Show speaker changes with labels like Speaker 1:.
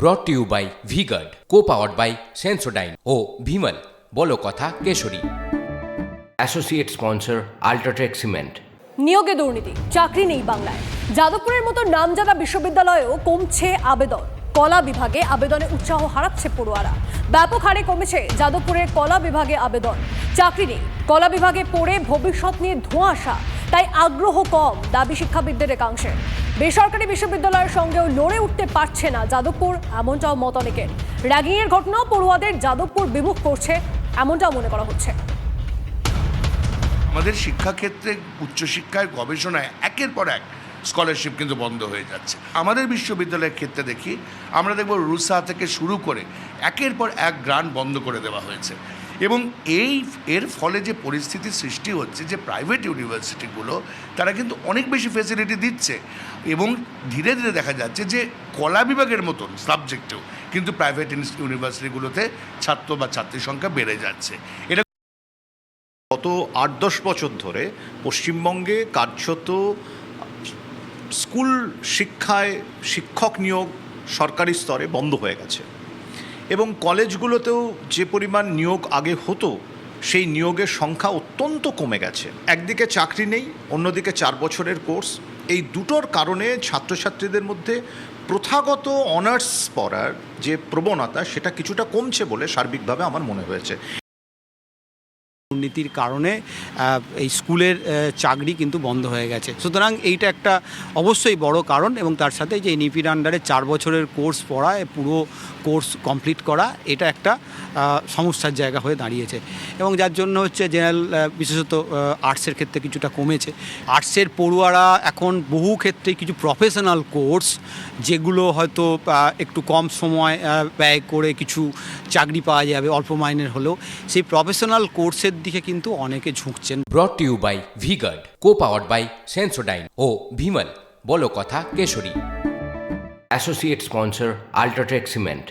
Speaker 1: ব্রট to you by V-Guard, co-powered by Sensodyne ও ভিমল বলো কথা কেশরী। Associate sponsor UltraTech cement.
Speaker 2: নিয়োগে দুর্নীতি, চাকরি নেই বাংলায়। যাদবপুরের মতো নামজাদা বিশ্ববিদ্যালয়েও কমছে আবেদন। কলা বিভাগে আবেদনে উৎসাহ হারাচ্ছে পড়ুয়ারা। ব্যাপক হারে কমেছে যাদবপুরের কলা বিভাগে আবেদন। চাকরি নেই, কলা বিভাগে পড়ে ভবিষ্যৎ নিয়ে ধোঁয়াশা, তাই আগ্রহ কম দাবি শিক্ষাবিদদের একাংশে। বেসরকারি বিশ্ববিদ্যালয়ের সঙ্গেও লড়ে উঠতে পারছে না যাদবপুর, এমনটাও মত অনেকের। র্যাগিংয়ের ঘটনাও পড়ুয়াদের যাদবপুর বিমুখ করছে, এমনটাও মনে করা হচ্ছে।
Speaker 3: আমাদের শিক্ষাক্ষেত্রে উচ্চশিক্ষায় গবেষণায় একের পর এক স্কলারশিপ কিন্তু বন্ধ হয়ে যাচ্ছে। আমাদের বিশ্ববিদ্যালয়ের ক্ষেত্রে দেখি, আমরা দেখব রুসা থেকে শুরু করে একের পর এক গ্রান্ট বন্ধ করে দেওয়া হয়েছে। এবং এর ফলে যে পরিস্থিতি সৃষ্টি হচ্ছে, যে প্রাইভেট ইউনিভার্সিটিগুলো তারা কিন্তু অনেক বেশি ফেসিলিটি দিচ্ছে এবং ধীরে ধীরে দেখা যাচ্ছে যে কলা বিভাগের মতন সাবজেক্টেও কিন্তু প্রাইভেট ইউনিভার্সিটিগুলোতে ছাত্র বা ছাত্রীর সংখ্যা বেড়ে যাচ্ছে। এটা
Speaker 4: গত ৮-১০ বছর ধরে পশ্চিমবঙ্গে কার্যত স্কুল শিক্ষায় শিক্ষক নিয়োগ সরকারি স্তরে বন্ধ হয়ে গেছে এবং কলেজগুলোতেও যে পরিমাণ নিয়োগ আগে হতো সেই নিয়োগের সংখ্যা অত্যন্ত কমে গেছে। একদিকে চাকরি নেই, অন্যদিকে ৪ বছরের কোর্স। এই দুটোর কারণে ছাত্রছাত্রীদের মধ্যে প্রথাগত অনার্স পড়ার যে প্রবণতা সেটা কিছুটা কমছে বলে সার্বিকভাবে আমার মনে হয়েছে।
Speaker 5: দুর্নীতির কারণে এই স্কুলের চাকরি কিন্তু বন্ধ হয়ে গেছে, সুতরাং এইটা একটা অবশ্যই বড় কারণ। এবং তার সাথে যে এনইপির আন্ডারে ৪ বছরের কোর্স পড়া, পুরো কোর্স কমপ্লিট করা, এটা একটা সমস্যার জায়গা হয়ে দাঁড়িয়েছে এবং যার জন্য হচ্ছে জেনারেল বিশেষত আর্টসের ক্ষেত্রে কিছুটা কমেছে। আর্টসের পড়ুয়ারা এখন বহু ক্ষেত্রে কিছু প্রফেশনাল কোর্স, যেগুলো হয়তো একটু কম সময় ব্যয় করে কিছু চাকরি পাওয়া যাবে অল্প মাইনের হলেও, সেই প্রফেশনাল কোর্সের দিকে কিন্তু অনেকে ঝুঁকছেন।
Speaker 1: Brought to you by V-Guard, co-powered by Sensodyne ও ভিমল বলো কথা কেশরী। Associate sponsor UltraTech cement.